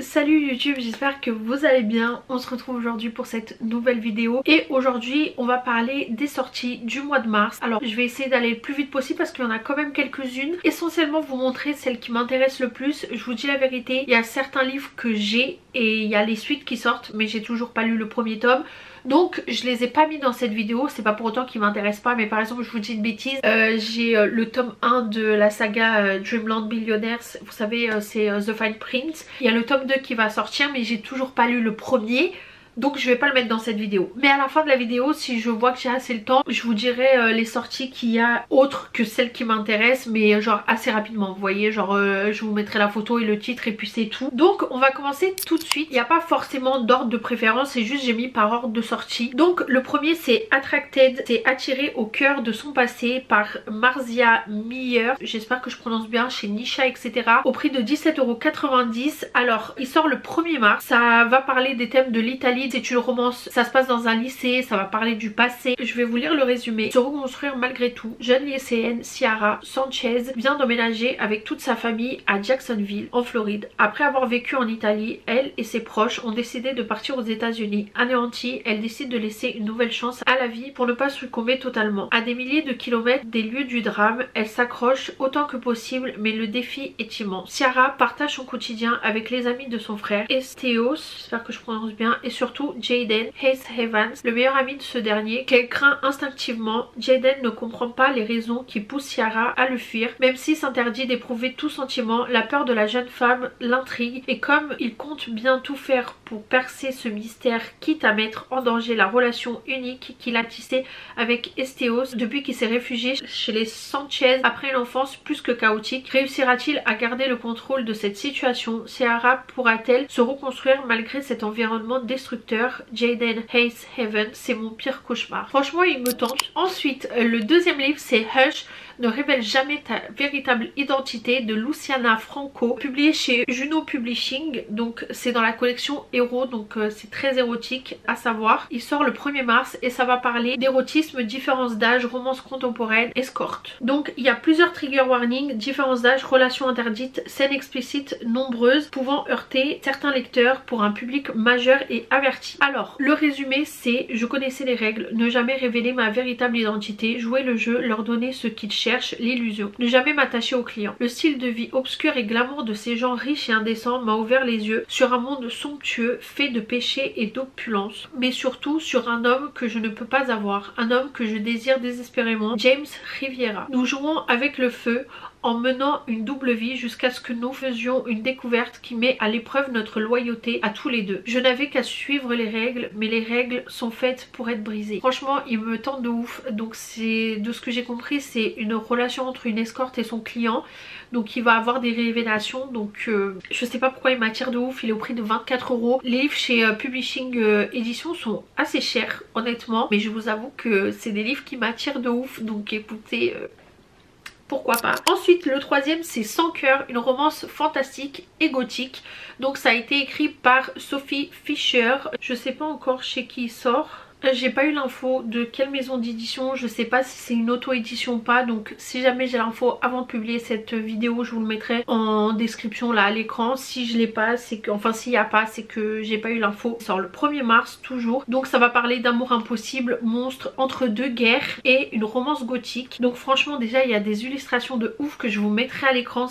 Salut YouTube, j'espère que vous allez bien. On se retrouve aujourd'hui pour cette nouvelle vidéo et aujourd'hui on va parler des sorties du mois de mars. Alors je vais essayer d'aller le plus vite possible parce qu'il y en a quand même quelques-unes. Essentiellement vous montrer celles qui m'intéressent le plus. Je vous dis la vérité, il y a certains livres que j'ai et il y a les suites qui sortent mais j'ai toujours pas lu le premier tome. Donc je les ai pas mis dans cette vidéo, c'est pas pour autant qu'ils m'intéressent pas, mais par exemple je vous dis une bêtise, j'ai le tome 1 de la saga Dreamland Billionaires, vous savez c'est The Fine Prince. Il y a le tome 2 qui va sortir mais j'ai toujours pas lu le premier. Donc je vais pas le mettre dans cette vidéo. Mais à la fin de la vidéo, si je vois que j'ai assez le temps, je vous dirai les sorties qu'il y a autres que celles qui m'intéressent, mais genre assez rapidement. Vous voyez, genre je vous mettrai la photo et le titre et puis c'est tout. Donc on va commencer tout de suite. Il n'y a pas forcément d'ordre de préférence, c'est juste j'ai mis par ordre de sortie. Donc le premier c'est Attracted, c'est Attiré au cœur de son passé par Marcia Meyer. J'espère que je prononce bien, chez Nisha etc. Au prix de 17,90 €. Alors il sort le 1er mars, ça va parler des thèmes de l'Italie. C'est une romance, ça se passe dans un lycée, ça va parler du passé. Je vais vous lire le résumé. Se reconstruire malgré tout, jeune lycéenne Ciara Sanchez vient d'emménager avec toute sa famille à Jacksonville, en Floride. Après avoir vécu en Italie, elle et ses proches ont décidé de partir aux États-Unis. Anéantie, elle décide de laisser une nouvelle chance à la vie pour ne pas succomber totalement. À des milliers de kilomètres des lieux du drame, elle s'accroche autant que possible, mais le défi est immense. Ciara partage son quotidien avec les amis de son frère, Esteos, j'espère que je prononce bien, et surtout Jaden Hayes Evans, le meilleur ami de ce dernier, qu'elle craint instinctivement. Jaden ne comprend pas les raisons qui poussent Ciara à le fuir, même s'il s'interdit d'éprouver tout sentiment. La peur de la jeune femme l'intrigue et comme il compte bien tout faire pour percer ce mystère, quitte à mettre en danger la relation unique qu'il a tissée avec Esteos depuis qu'il s'est réfugié chez les Sanchez après une enfance plus que chaotique, réussira-t-il à garder le contrôle de cette situation? Ciara pourra-t-elle se reconstruire malgré cet environnement destructeur? Jaden Hayes Heaven, c'est mon pire cauchemar. Franchement il me tente. Ensuite le deuxième livre c'est Hush, ne révèle jamais ta véritable identité de Luciana Franco, publié chez Juno Publishing. Donc c'est dans la collection Héros, donc c'est très érotique à savoir. Il sort le 1er mars et ça va parler d'érotisme, différence d'âge, romance contemporaine, escorte. Donc il y a plusieurs trigger warnings, différence d'âge, relations interdites, scènes explicites nombreuses pouvant heurter certains lecteurs pour un public majeur et averti. Alors le résumé c'est: je connaissais les règles, ne jamais révéler ma véritable identité, jouer le jeu, leur donner ce qu'ils cherchent, l'illusion, ne jamais m'attacher aux clients. Le style de vie obscur et glamour de ces gens riches et indécents m'a ouvert les yeux sur un monde somptueux fait de péché et d'opulence, mais surtout sur un homme que je ne peux pas avoir, un homme que je désire désespérément, James Riviera. Nous jouons avec le feu en menant une double vie jusqu'à ce que nous faisions une découverte qui met à l'épreuve notre loyauté à tous les deux. Je n'avais qu'à suivre les règles, mais les règles sont faites pour être brisées. Franchement il me tente de ouf. Donc c'est, de ce que j'ai compris, c'est une relation entre une escorte et son client, donc il va avoir des révélations. Donc je sais pas pourquoi il m'attire de ouf. Il est au prix de 24 €. Les livres chez Publishing Edition sont assez chers honnêtement, mais je vous avoue que c'est des livres qui m'attirent de ouf, donc écoutez, pourquoi pas. Ensuite le troisième c'est Sans cœur, une romance fantastique et gothique. Donc ça a été écrit par Sophie Fisher. Je sais pas encore chez qui il sort. J'ai pas eu l'info de quelle maison d'édition, je sais pas si c'est une auto-édition ou pas, donc si jamais j'ai l'info avant de publier cette vidéo je vous le mettrai en description là à l'écran. Si je l'ai pas, c'est que, enfin s'il y a pas, c'est que j'ai pas eu l'info. Ça sort le 1er mars toujours, donc ça va parler d'amour impossible, monstre, entre deux guerres et une romance gothique. Donc franchement déjà il y a des illustrations de ouf que je vous mettrai à l'écran,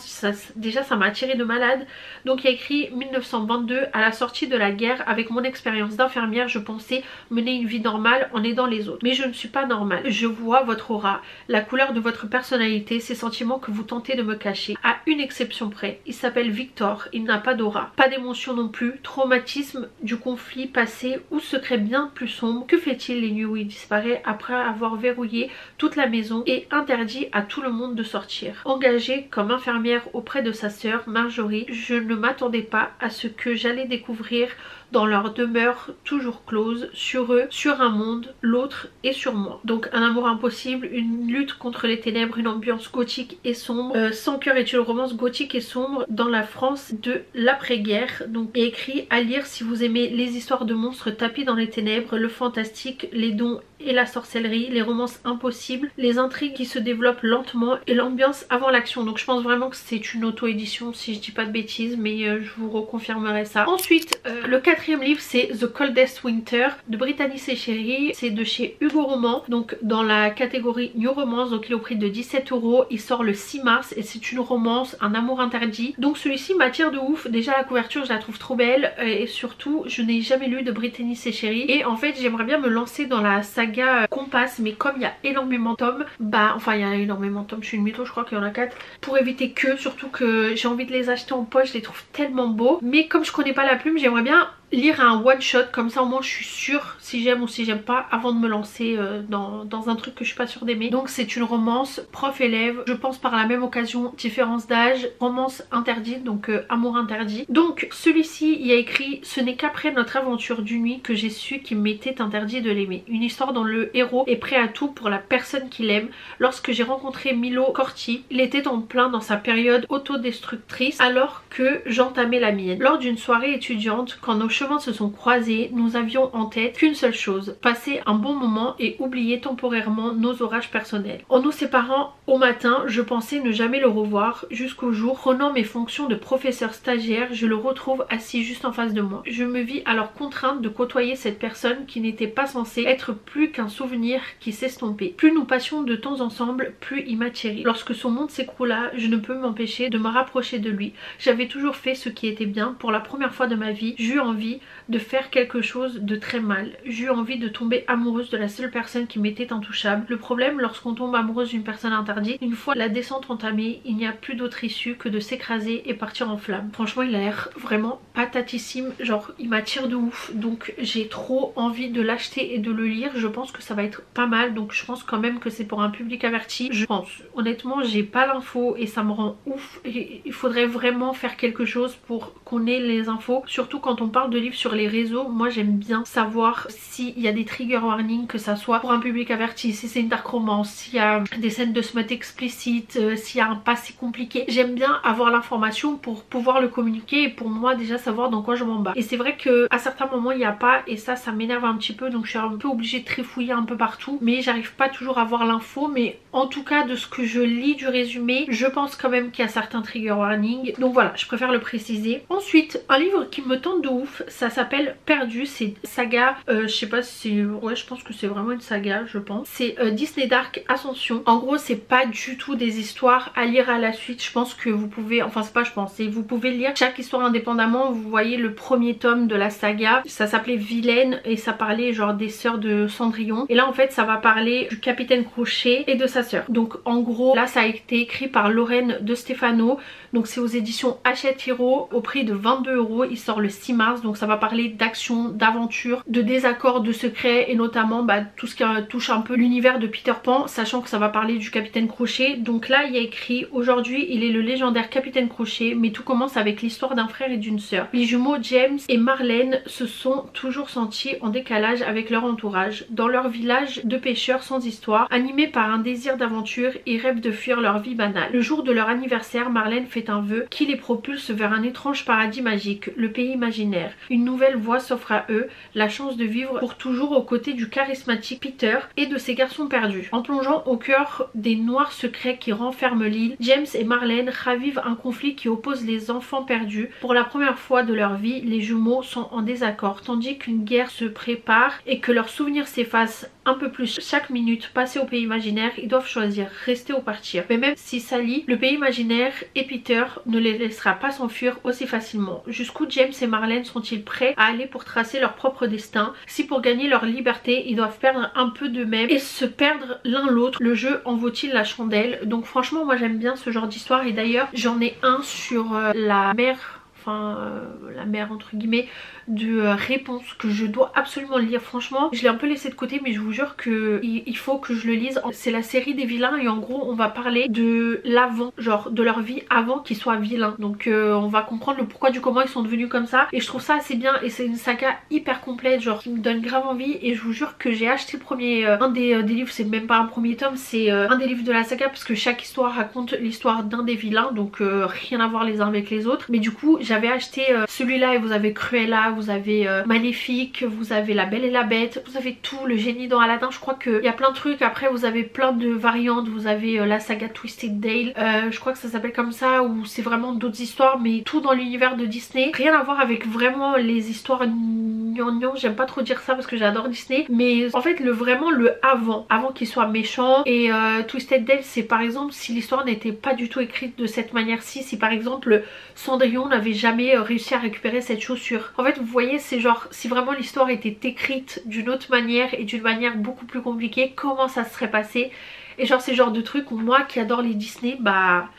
déjà ça m'a attiré de malade. Donc il y a écrit 1922, à la sortie de la guerre, avec mon expérience d'infirmière je pensais mener une vie normale en aidant les autres, mais je ne suis pas normale. Je vois votre aura, la couleur de votre personnalité, ces sentiments que vous tentez de me cacher, à une exception près. Il s'appelle Victor, il n'a pas d'aura, pas d'émotion non plus, traumatisme du conflit passé ou secret bien plus sombre. Que fait-il les nuits où il disparaît après avoir verrouillé toute la maison et interdit à tout le monde de sortir? Engagée comme infirmière auprès de sa sœur Marjorie, je ne m'attendais pas à ce que j'allais découvrir dans leur demeure toujours close, sur eux, sur un monde, l'autre et sur moi. Donc un amour impossible, une lutte contre les ténèbres, une ambiance gothique et sombre. Sans cœur est une romance gothique et sombre dans la France de l'après-guerre. Donc écrit à lire si vous aimez les histoires de monstres tapis dans les ténèbres, le fantastique, les dons et la sorcellerie, les romances impossibles, les intrigues qui se développent lentement et l'ambiance avant l'action. Donc je pense vraiment que c'est une auto-édition si je dis pas de bêtises, mais je vous reconfirmerai ça. Ensuite, le quatrième livre c'est The Coldest Winter de Brittany Seccheri. C'est de chez Hugo Roman, donc dans la catégorie New Romance, donc il est au prix de 17 €. Il sort le 6 mars et c'est une romance, un amour interdit. Donc celui-ci m'attire de ouf. Déjà la couverture je la trouve trop belle et surtout je n'ai jamais lu de Brittany Seccheri et en fait j'aimerais bien me lancer dans la saga Compass, mais comme il y a énormément de tomes, enfin il y a énormément de tomes, je suis une mytho, je crois qu'il y en a 4, pour éviter surtout que j'ai envie de les acheter en poche, je les trouve tellement beaux, mais comme je connais pas la plume, j'aimerais bien lire un one shot, comme ça au moins je suis sûre si j'aime ou si j'aime pas avant de me lancer dans un truc que je suis pas sûre d'aimer. Donc c'est une romance prof-élève, je pense par la même occasion différence d'âge, romance interdite, donc amour interdit. Donc celui-ci il y a écrit: ce n'est qu'après notre aventure d'une nuit que j'ai su qu'il m'était interdit de l'aimer. Une histoire dont le héros est prêt à tout pour la personne qu'il aime. Lorsque j'ai rencontré Milo Corti, il était en plein dans sa période autodestructrice alors que j'entamais la mienne. Lors d'une soirée étudiante, quand nos chemins se sont croisés, nous avions en tête qu'une seule chose: passer un bon moment et oublier temporairement nos orages personnels. En nous séparant au matin, je pensais ne jamais le revoir jusqu'au jour, prenant mes fonctions de professeur stagiaire, je le retrouve assis juste en face de moi. Je me vis alors contrainte de côtoyer cette personne qui n'était pas censée être plus qu'un souvenir qui s'estompait. Plus nous passions de temps ensemble, plus il m'attirait. Lorsque son monde s'écroula, je ne peux m'empêcher de me rapprocher de lui. J'avais toujours fait ce qui était bien. Pour la première fois de ma vie, j'eus envie de faire quelque chose de très mal. J'eus envie de tomber amoureuse de la seule personne qui m'était intouchable. Le problème, lorsqu'on tombe amoureuse d'une personne interdite, une fois la descente entamée, il n'y a plus d'autre issue que de s'écraser et partir en flammes. Franchement il a l'air vraiment patatissime, genre il m'attire de ouf, donc j'ai trop envie de l'acheter et de le lire. Je pense que ça va être pas mal, donc je pense quand même que c'est pour un public averti. Je pense, honnêtement j'ai pas l'info et ça me rend ouf. Il faudrait vraiment faire quelque chose pour qu'on ait les infos, surtout quand on parle de livres sur les réseaux. Moi j'aime bien savoir s'il y a des trigger warnings, que ça soit pour un public averti, si c'est une dark romance, s'il y a des scènes de smut explicites, s'il y a un passé compliqué. J'aime bien avoir l'information pour pouvoir le communiquer et pour moi déjà savoir dans quoi je m'embarque. Et c'est vrai que à certains moments il n'y a pas, et ça m'énerve un petit peu, donc je suis un peu obligée de trifouiller un peu partout, mais j'arrive pas toujours à avoir l'info. Mais en tout cas de ce que je lis du résumé, je pense quand même qu'il y a certains trigger warnings, donc voilà, je préfère le préciser. Ensuite, un livre qui me tente de ouf, ça s'appelle Perdu, c'est saga, je sais pas si c'est, ouais je pense que c'est vraiment une saga, je pense. C'est Disney Dark Ascension. En gros c'est pas du tout des histoires à lire à la suite, je pense que vous pouvez, enfin c'est pas je pense, c'est vous pouvez lire chaque histoire indépendamment. Vous voyez le premier tome de la saga, ça s'appelait Vilaine et ça parlait genre des sœurs de Cendrillon, et là en fait ça va parler du capitaine Crochet et de sa sœur. Donc en gros là ça a été écrit par Lorraine De Stefano, donc c'est aux éditions Hachette Hero au prix de 22 €. Il sort le 6 mars, donc ça va parler d'action, d'aventure, de désaccords, de secrets et notamment tout ce qui touche un peu l'univers de Peter Pan, sachant que ça va parler du capitaine Crochet. Donc là il y a écrit: aujourd'hui il est le légendaire capitaine Crochet, mais tout commence avec l'histoire d'un frère et d'une sœur. Les jumeaux James et Marlène se sont toujours sentis en décalage avec leur entourage. Dans leur village de pêcheurs sans histoire, animés par un désir d'aventure, ils rêvent de fuir leur vie banale. Le jour de leur anniversaire, Marlène fait un vœu qui les propulse vers un étrange paradis magique, le pays imaginaire. Une nouvelle voie s'offre à eux, la chance de vivre pour toujours aux côtés du charismatique Peter et de ses garçons perdus. En plongeant au cœur des noirs secrets qui renferment l'île, James et Marlène ravivent un conflit qui oppose les enfants perdus. Pour la première fois de leur vie, les jumeaux sont en désaccord, tandis qu'une guerre se prépare et que leurs souvenirs s'effacent un peu plus chaque minute passée au pays imaginaire. Ils doivent choisir, rester ou partir. Mais même si s'allient, le pays imaginaire et Peter ne les laissera pas s'enfuir aussi facilement. Jusqu'où James et Marlène sont-ils prêts à aller pour tracer leur propre destin? Si pour gagner leur liberté, ils doivent perdre un peu d'eux-mêmes et se perdre l'un l'autre, le jeu en vaut-il la chandelle? Donc franchement moi j'aime bien ce genre d'histoire, et d'ailleurs j'en ai un sur la mère, la mère entre guillemets de Réponse, que je dois absolument lire. Franchement je l'ai un peu laissé de côté, mais je vous jure que il faut que je le lise. C'est la série des vilains et en gros on va parler de l'avant, genre de leur vie avant qu'ils soient vilains. Donc on va comprendre le pourquoi du comment ils sont devenus comme ça, et je trouve ça assez bien. Et c'est une saga hyper complète, genre qui me donne grave envie. Et je vous jure que j'ai acheté le premier, un des livres, c'est même pas un premier tome, c'est un des livres de la saga, parce que chaque histoire raconte l'histoire d'un des vilains, donc rien à voir les uns avec les autres. Mais du coup j'avais acheté celui-là, et vous avez Cruella, vous avez Maléfique, vous avez La Belle et la Bête, vous avez tout, le génie dans Aladdin, je crois qu'il y a plein de trucs. Après vous avez plein de variantes, vous avez la saga Twisted Tale, je crois que ça s'appelle comme ça, où c'est vraiment d'autres histoires mais tout dans l'univers de Disney. Rien à voir avec vraiment les histoires gnangnan, j'aime pas trop dire ça parce que j'adore Disney, mais en fait vraiment le avant qu'il soit méchant. Et Twisted Tale c'est par exemple si l'histoire n'était pas du tout écrite de cette manière-ci, si par exemple Cendrillon n'avait jamais réussi à récupérer cette chaussure. En fait vous voyez, c'est genre si vraiment l'histoire était écrite d'une autre manière et d'une manière beaucoup plus compliquée, comment ça se serait passé. Et genre c'est le genre de truc où moi qui adore les Disney, bah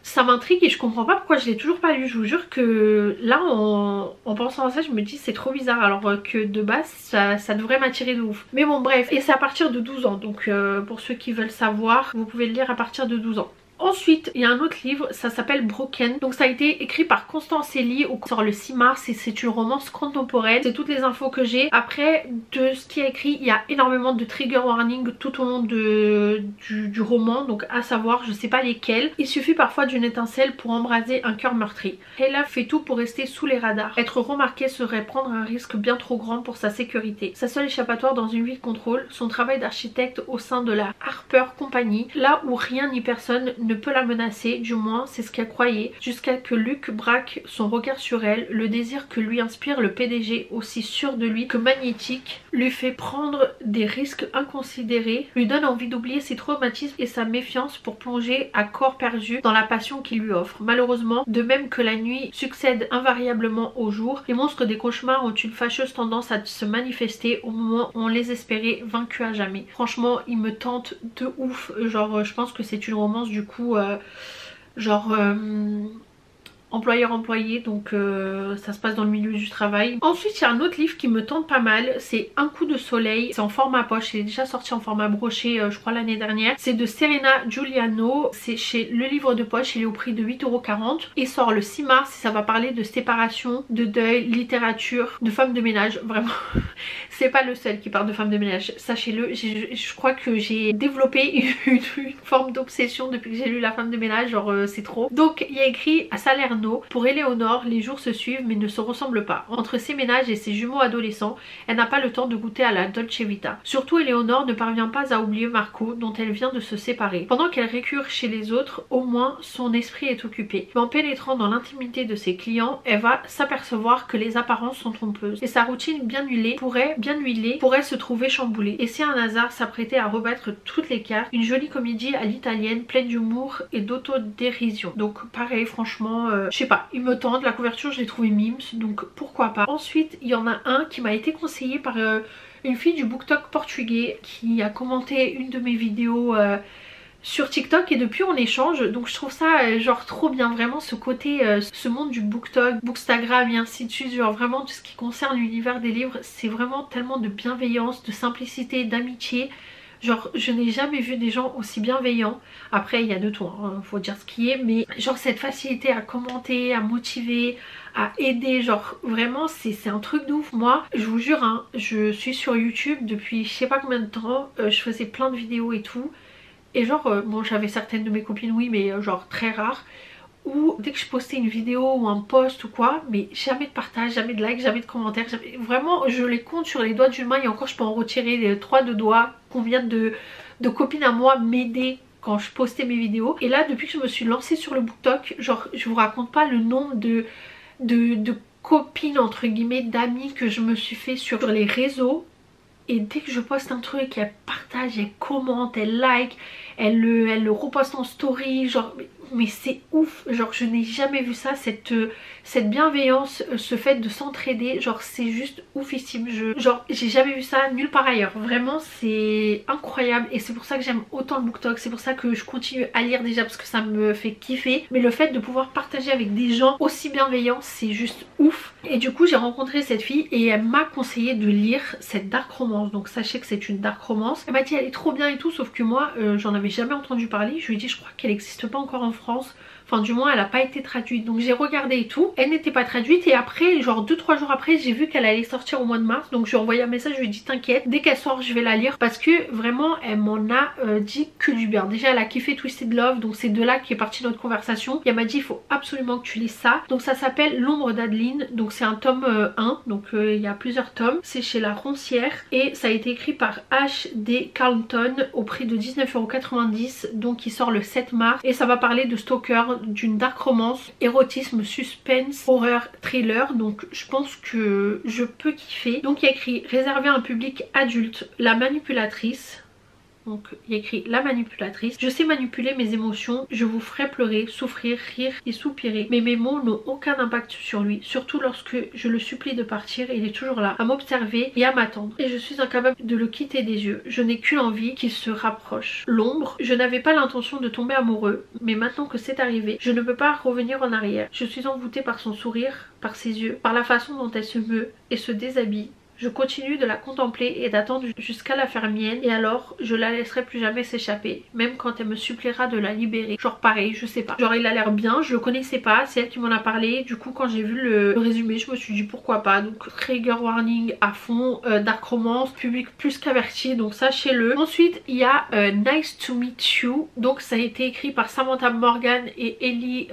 ça m'intrigue et je comprends pas pourquoi je l'ai toujours pas lu. Je vous jure que là en pensant à ça je me dis c'est trop bizarre, alors que de base ça devrait m'attirer de ouf. Mais bon bref, et c'est à partir de 12 ans, donc pour ceux qui veulent savoir, vous pouvez le lire à partir de 12 ans. Ensuite, il y a un autre livre, ça s'appelle Broken. Donc ça a été écrit par Constance Ellie, sort le 6 mars et c'est une romance contemporaine. C'est toutes les infos que j'ai. Après, de ce qui est écrit, il y a énormément de trigger warning tout au long du roman. Donc à savoir, je sais pas lesquels. Il suffit parfois d'une étincelle pour embraser un cœur meurtri. Ella fait tout pour rester sous les radars. Être remarquée serait prendre un risque bien trop grand pour sa sécurité. Sa seule échappatoire dans une vie de contrôle, son travail d'architecte au sein de la Harper Company, là où rien ni personne ne peut la menacer, du moins c'est ce qu'elle croyait, jusqu'à que Luc braque son regard sur elle. Le désir que lui inspire le PDG, aussi sûr de lui que magnétique, lui fait prendre des risques inconsidérés, lui donne envie d'oublier ses traumatismes et sa méfiance pour plonger à corps perdu dans la passion qu'il lui offre. Malheureusement, de même que la nuit succède invariablement au jour, les monstres des cauchemars ont une fâcheuse tendance à se manifester au moment où on les espérait vaincus à jamais. Franchement il me tente de ouf, genre je pense que c'est une romance du coup employeur-employé, donc ça se passe dans le milieu du travail. Ensuite il y a un autre livre qui me tente pas mal, c'est Un coup de soleil, c'est en format poche, il est déjà sorti en format broché je crois l'année dernière. C'est de Serena Giuliano, c'est chez Le Livre de Poche, il est au prix de 8,40 €. Il sort le 6 mars et ça va parler de séparation, de deuil, littérature, de femmes de ménage, vraiment. C'est pas le seul qui parle de femmes de ménage, sachez-le. Je crois que j'ai développé une forme d'obsession depuis que j'ai lu La femme de ménage, genre c'est trop. Donc il y a écrit à Salerno: pour Éléonore, les jours se suivent mais ne se ressemblent pas. Entre ses ménages et ses jumeaux adolescents, elle n'a pas le temps de goûter à la Dolce Vita. Surtout Éléonore ne parvient pas à oublier Marco, dont elle vient de se séparer. Pendant qu'elle récure chez les autres, au moins son esprit est occupé. Mais en pénétrant dans l'intimité de ses clients, elle va s'apercevoir que les apparences sont trompeuses et sa routine bien huilée pourrait se trouver chamboulée. Et si un hasard s'apprêtait à rebattre toutes les cartes, une jolie comédie à l'italienne pleine d'humour et d'autodérision. Donc pareil, franchement je sais pas, il me tente, la couverture je l'ai trouvé mimes, donc pourquoi pas. Ensuite il y en a un qui m'a été conseillé par une fille du BookTok portugais qui a commenté une de mes vidéos sur TikTok et depuis on échange, donc je trouve ça genre trop bien, vraiment ce côté, ce monde du BookTok, Bookstagram et ainsi de suite, genre vraiment tout ce qui concerne l'univers des livres, c'est vraiment tellement de bienveillance, de simplicité, d'amitié. Genre je n'ai jamais vu des gens aussi bienveillants. Après il y a de tout, hein, faut dire ce qui est, mais genre cette facilité à commenter, à motiver, à aider, genre vraiment c'est un truc de ouf. Moi je vous jure hein, je suis sur YouTube depuis je sais pas combien de temps, je faisais plein de vidéos et tout. Et genre bon j'avais certaines de mes copines oui mais genre très rares, où dès que je postais une vidéo ou un post ou quoi, mais jamais de partage, jamais de like, jamais de commentaires, jamais... Vraiment je les compte sur les doigts d'une main et encore je peux en retirer 3 de doigts. Combien de copines à moi m'aidaient quand je postais mes vidéos. Et là depuis que je me suis lancée sur le BookTok, genre je vous raconte pas le nombre de copines entre guillemets, d'amis que je me suis fait sur les réseaux. Et dès que je poste un truc, elle partage, elle commente, elle like, elle le reposte en story, genre mais c'est ouf, genre je n'ai jamais vu ça, cette bienveillance, ce fait de s'entraider, genre c'est juste oufissime, genre j'ai jamais vu ça nulle part ailleurs, vraiment c'est incroyable. Et c'est pour ça que j'aime autant le BookTok, c'est pour ça que je continue à lire déjà parce que ça me fait kiffer, mais le fait de pouvoir partager avec des gens aussi bienveillants c'est juste ouf. Et du coup j'ai rencontré cette fille et elle m'a conseillé de lire cette dark romance, donc sachez que c'est une dark romance. Elle m'a dit elle est trop bien et tout, sauf que moi j'en avais jamais entendu parler. Je lui ai dit je crois qu'elle n'existe pas encore en France, enfin du moins elle n'a pas été traduite, donc j'ai regardé et tout, elle n'était pas traduite. Et après genre 2-3 jours après j'ai vu qu'elle allait sortir au mois de mars, donc je lui ai envoyé un message, je lui ai dit t'inquiète, dès qu'elle sort je vais la lire, parce que vraiment elle m'en a dit que du bien. Déjà elle a kiffé Twisted Love, donc c'est de là qu'est partie notre conversation, et elle m'a dit il faut absolument que tu lises ça. Donc ça s'appelle L'ombre d'Adeline, donc Donc c'est un tome 1, donc il y a plusieurs tomes. C'est chez La Roncière et ça a été écrit par H.D. Carlton au prix de 19,90 €. Donc il sort le 7 mars et ça va parler de stalker, d'une dark romance, érotisme, suspense, horreur, thriller. Donc je pense que je peux kiffer. Donc il y a écrit réservé à un public adulte, la manipulatrice. Donc il y a écrit la manipulatrice. Je sais manipuler mes émotions, je vous ferai pleurer, souffrir, rire et soupirer. Mais mes mots n'ont aucun impact sur lui. Surtout lorsque je le supplie de partir, il est toujours là, à m'observer et à m'attendre. Et je suis incapable de le quitter des yeux. Je n'ai qu'une envie, qu'il se rapproche. L'ombre, je n'avais pas l'intention de tomber amoureux. Mais maintenant que c'est arrivé, je ne peux pas revenir en arrière. Je suis envoûtée par son sourire, par ses yeux, par la façon dont elle se meut et se déshabille. Je continue de la contempler et d'attendre jusqu'à la faire mienne et alors je la laisserai plus jamais s'échapper, même quand elle me suppliera de la libérer. Genre pareil, je sais pas. Genre il a l'air bien, je le connaissais pas, c'est elle qui m'en a parlé. Du coup quand j'ai vu le résumé, je me suis dit pourquoi pas. Donc trigger warning à fond, dark romance, public plus qu'averti, donc sachez-le. Ensuite il y a Nice to Meet You. Donc ça a été écrit par Samantha Morgan et Ellie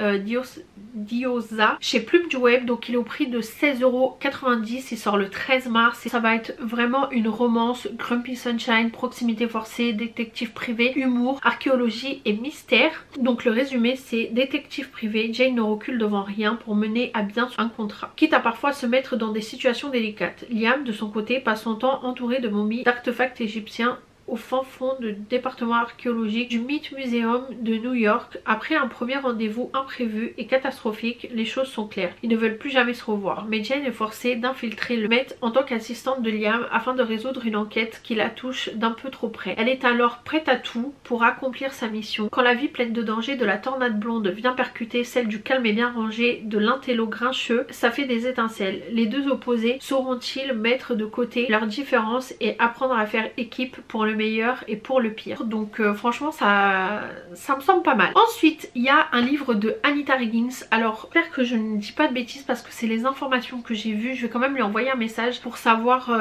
Dioza chez Plume du Web. Donc il est au prix de 16,90 €. Il sort le 13 mars. Ça va être vraiment une romance, Grumpy Sunshine, proximité forcée, détective privé, humour, archéologie et mystère. Donc le résumé c'est détective privé, Jane ne recule devant rien pour mener à bien un contrat, quitte à parfois se mettre dans des situations délicates. Liam de son côté passe son temps entouré de momies, d'artefacts égyptiens au fin fond du département archéologique du Meat Museum de New York. Après un premier rendez-vous imprévu et catastrophique, les choses sont claires. Ils ne veulent plus jamais se revoir. Mais Jane est forcée d'infiltrer le Met en tant qu'assistante de Liam afin de résoudre une enquête qui la touche d'un peu trop près. Elle est alors prête à tout pour accomplir sa mission. Quand la vie pleine de danger de la tornade blonde vient percuter celle du calme et bien rangé de l'intello grincheux, ça fait des étincelles. Les deux opposés sauront-ils mettre de côté leurs différences et apprendre à faire équipe pour le meilleur et pour le pire. Donc franchement ça me semble pas mal. Ensuite il y a un livre de Anita Higgins. Alors j'espère que je ne dis pas de bêtises parce que c'est les informations que j'ai vues. Je vais quand même lui envoyer un message pour savoir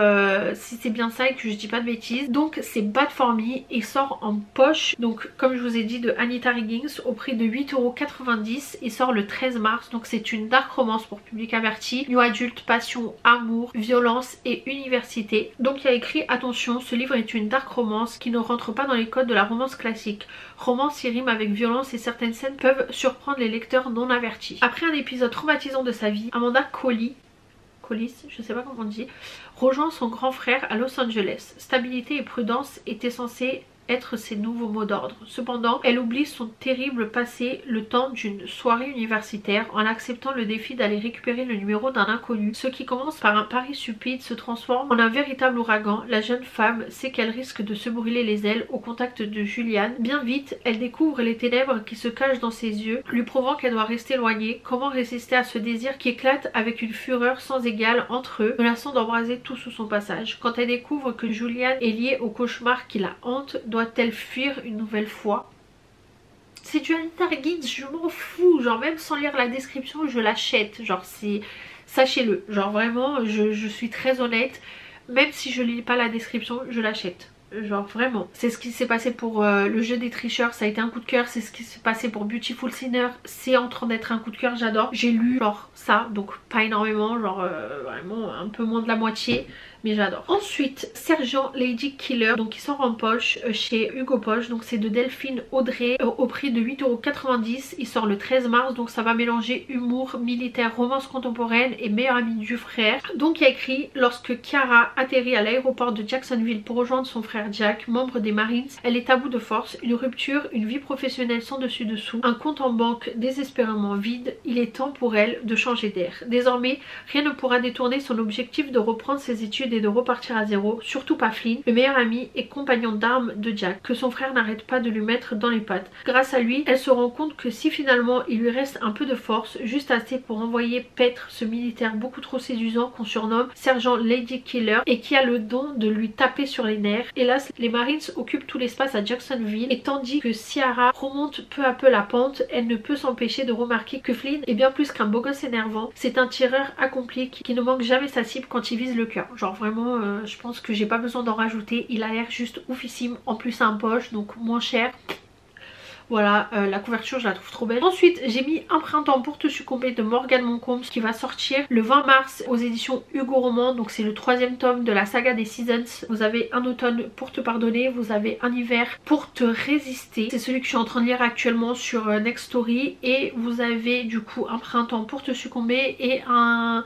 si c'est bien ça et que je dis pas de bêtises. Donc c'est Bad for Me et sort en poche. Donc comme je vous ai dit de Anita Higgins au prix de 8,90 €. Il sort le 13 mars. Donc c'est une dark romance pour public averti. New adulte, passion, amour, violence et université. Donc il y a écrit attention, ce livre est une dark romance qui ne rentre pas dans les codes de la romance classique. Romance qui rime avec violence et certaines scènes peuvent surprendre les lecteurs non avertis. Après un épisode traumatisant de sa vie, Amanda Collis, je sais pas comment on dit, rejoint son grand frère à Los Angeles. Stabilité et prudence étaient censées être ses nouveaux mots d'ordre. Cependant, elle oublie son terrible passé le temps d'une soirée universitaire en acceptant le défi d'aller récupérer le numéro d'un inconnu. Ce qui commence par un pari stupide se transforme en un véritable ouragan. La jeune femme sait qu'elle risque de se brûler les ailes au contact de Julian. Bien vite, elle découvre les ténèbres qui se cachent dans ses yeux, lui prouvant qu'elle doit rester éloignée. Comment résister à ce désir qui éclate avec une fureur sans égale entre eux, menaçant d'embraser tout sous son passage. Quand elle découvre que Julian est lié au cauchemar qui la hante, doit-elle fuir une nouvelle fois? C'est du Anita Higgins, je m'en fous, genre même sans lire la description je l'achète, genre c'est, sachez-le, genre vraiment je suis très honnête, même si je lis pas la description je l'achète. Genre vraiment, c'est ce qui s'est passé pour le jeu des tricheurs, ça a été un coup de cœur. C'est ce qui s'est passé pour Beautiful Sinner, c'est en train d'être un coup de cœur, j'adore. J'ai lu genre ça, donc pas énormément, genre vraiment un peu moins de la moitié, mais j'adore. Ensuite Sergent Lady Killer, donc il sort en poche chez Hugo Poche. Donc c'est de Delphine Audrey au prix de 8,90 €. Il sort le 13 mars, donc ça va mélanger humour, militaire, romance contemporaine et meilleur ami du frère. Donc il y a écrit lorsque Kiara atterrit à l'aéroport de Jacksonville pour rejoindre son frère Jack, membre des Marines, elle est à bout de force, une rupture, une vie professionnelle sans dessus dessous, un compte en banque désespérément vide. Il est temps pour elle de changer d'air. Désormais rien ne pourra détourner son objectif de reprendre ses études et de repartir à zéro, surtout pas Flynn, le meilleur ami et compagnon d'armes de Jack, que son frère n'arrête pas de lui mettre dans les pattes. Grâce à lui, elle se rend compte que si finalement il lui reste un peu de force, juste assez pour envoyer paître ce militaire beaucoup trop séduisant qu'on surnomme Sergent Lady Killer et qui a le don de lui taper sur les nerfs. Hélas, les Marines occupent tout l'espace à Jacksonville et tandis que Ciara remonte peu à peu la pente, elle ne peut s'empêcher de remarquer que Flynn est bien plus qu'un beau gosse énervant. C'est un tireur accompli qui ne manque jamais sa cible quand il vise le cœur. Genre vraiment, je pense que j'ai pas besoin d'en rajouter. Il a l'air juste oufissime. En plus, c'est un poche, donc moins cher. Voilà, la couverture je la trouve trop belle. Ensuite j'ai mis Un printemps pour te succomber de Morgane Moncombe qui va sortir le 20 mars aux éditions Hugo Roman. Donc c'est le 3e tome de la saga des Seasons. Vous avez Un automne pour te pardonner, vous avez Un hiver pour te résister. C'est celui que je suis en train de lire actuellement sur Next Story. Et vous avez du coup Un printemps pour te succomber et un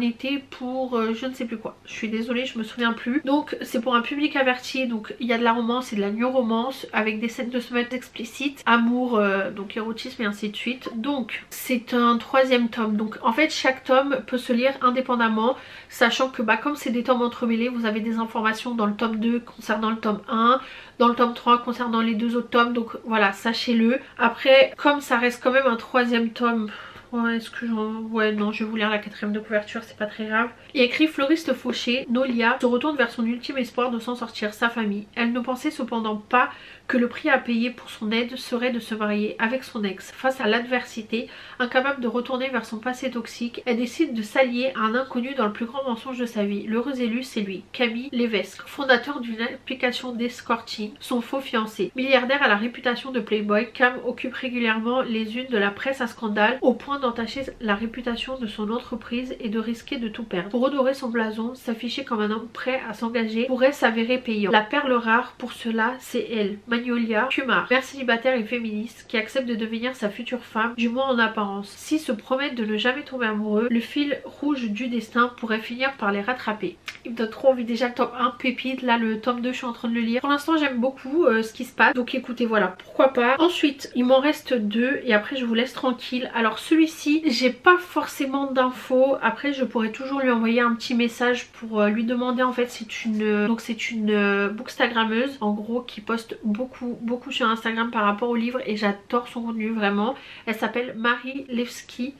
été pour je ne sais plus quoi. Je suis désolée, je me souviens plus. Donc c'est pour un public averti. Donc il y a de la romance et de la new romance avec des scènes de semences explicites, amour, donc érotisme et ainsi de suite. Donc c'est un 3e tome. Donc en fait chaque tome peut se lire indépendamment, sachant que comme c'est des tomes entremêlés, vous avez des informations dans le tome 2 concernant le tome 1, dans le tome 3 concernant les 2 autres tomes. Donc voilà, sachez-le. Après comme ça reste quand même un 3e tome, ouais, est-ce que ouais, non, je vais vous lire la 4e de couverture, c'est pas très grave. Il écrit: Fleuriste fauché, Nolia se retourne vers son ultime espoir de s'en sortir, sa famille. Elle ne pensait cependant pas que le prix à payer pour son aide serait de se marier avec son ex. Face à l'adversité, incapable de retourner vers son passé toxique, elle décide de s'allier à un inconnu dans le plus grand mensonge de sa vie. L'heureux élu, c'est lui, Camille Levesque, fondateur d'une application d'escorting, son faux fiancé. Milliardaire à la réputation de playboy, Cam occupe régulièrement les unes de la presse à scandale, au point d'entacher la réputation de son entreprise et de risquer de tout perdre. Pour redorer son blason, s'afficher comme un homme prêt à s'engager pourrait s'avérer payant. La perle rare pour cela, c'est elle, Magnolia Kumar, mère célibataire et féministe qui accepte de devenir sa future femme, du moins en apparence. S'ils se promettent de ne jamais tomber amoureux, le fil rouge du destin pourrait finir par les rattraper. Il me donne trop envie. Déjà le tome 1 pépite, là le tome 2 je suis en train de le lire. Pour l'instant j'aime beaucoup ce qui se passe, donc écoutez, voilà, pourquoi pas. Ensuite il m'en reste 2 et après je vous laisse tranquille. Alors celui-ci j'ai pas forcément d'infos, après je pourrais toujours lui envoyer un petit message pour lui demander. En fait c'est une bookstagrammeuse en gros qui poste beaucoup sur Instagram par rapport au livre et j'adore son contenu vraiment. Elle s'appelle Marie Levski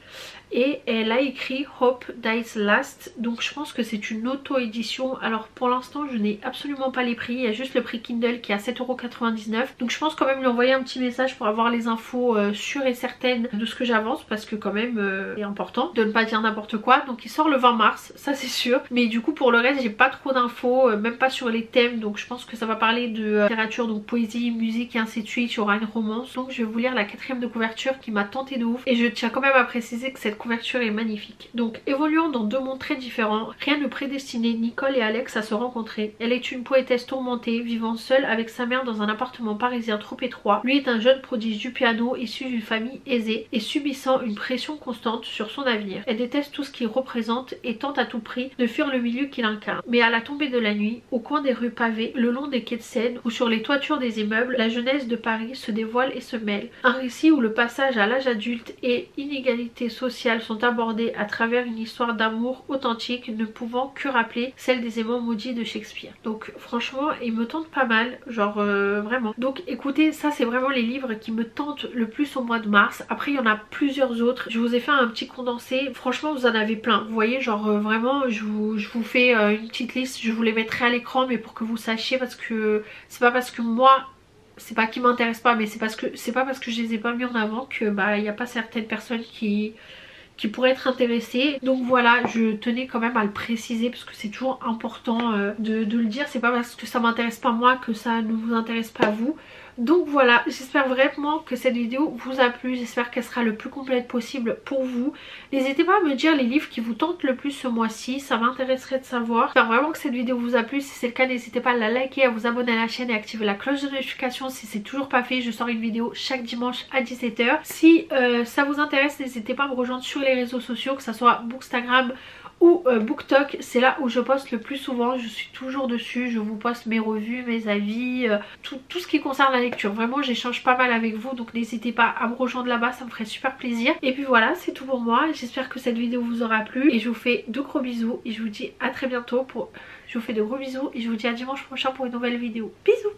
et elle a écrit Hope Dies Last, donc je pense que c'est une auto-édition. Alors pour l'instant je n'ai absolument pas les prix, il y a juste le prix Kindle qui est à 7,99 €, donc je pense quand même lui envoyer un petit message pour avoir les infos sûres et certaines de ce que j'avance, parce que quand même c'est important de ne pas dire n'importe quoi. Donc il sort le 20 mars, ça c'est sûr, mais du coup pour le reste j'ai pas trop d'infos, même pas sur les thèmes, donc je pense que ça va parler de littérature, donc poésie, musique et ainsi de suite. Il y aura une romance, donc je vais vous lire la 4e de couverture qui m'a tenté de ouf et je tiens quand même à préciser que cette couverture est magnifique. Donc évoluant dans 2 mondes très différents, rien ne prédestinait Nicole et Alex à se rencontrer. Elle est une poétesse tourmentée, vivant seule avec sa mère dans un appartement parisien trop étroit. Lui est un jeune prodige du piano issu d'une famille aisée et subissant une pression constante sur son avenir. Elle déteste tout ce qu'il représente et tente à tout prix de fuir le milieu qu'il incarne. Mais à la tombée de la nuit, au coin des rues pavées, le long des quais de Seine ou sur les toitures des immeubles, la jeunesse de Paris se dévoile et se mêle. Un récit où le passage à l'âge adulte et inégalité sociale sont abordés à travers une histoire d'amour authentique ne pouvant que rappeler celle des aimants maudits de Shakespeare. Donc franchement il me tente pas mal, genre vraiment. Donc écoutez, ça c'est vraiment les livres qui me tentent le plus au mois de mars. Après il y en a plusieurs autres, je vous ai fait un petit condensé, franchement vous en avez plein, vous voyez, genre vraiment je vous fais une petite liste, je vous les mettrai à l'écran mais pour que vous sachiez, parce que c'est pas parce que moi c'est pas qu'ils m'intéressent pas, mais c'est pas parce que je les ai pas mis en avant que il n'y a pas certaines personnes qui pourraient être intéressées. Donc voilà, je tenais quand même à le préciser parce que c'est toujours important de le dire. C'est pas parce que ça m'intéresse pas moi que ça ne vous intéresse pas vous. Donc voilà, j'espère vraiment que cette vidéo vous a plu, j'espère qu'elle sera le plus complète possible pour vous. N'hésitez pas à me dire les livres qui vous tentent le plus ce mois-ci, ça m'intéresserait de savoir. J'espère vraiment que cette vidéo vous a plu, si c'est le cas n'hésitez pas à la liker, à vous abonner à la chaîne et à activer la cloche de notification si c'est toujours pas fait. Je sors une vidéo chaque dimanche à 17 h. Si ça vous intéresse, n'hésitez pas à me rejoindre sur les réseaux sociaux, que ce soit Bookstagram ou BookTok, c'est là où je poste le plus souvent, je suis toujours dessus, je vous poste mes revues, mes avis, tout ce qui concerne la lecture. Vraiment j'échange pas mal avec vous, donc n'hésitez pas à me rejoindre là-bas, ça me ferait super plaisir. Et puis voilà, c'est tout pour moi, j'espère que cette vidéo vous aura plu et je vous fais de gros bisous et je vous dis à très bientôt je vous fais de gros bisous et je vous dis à dimanche prochain pour une nouvelle vidéo. Bisous.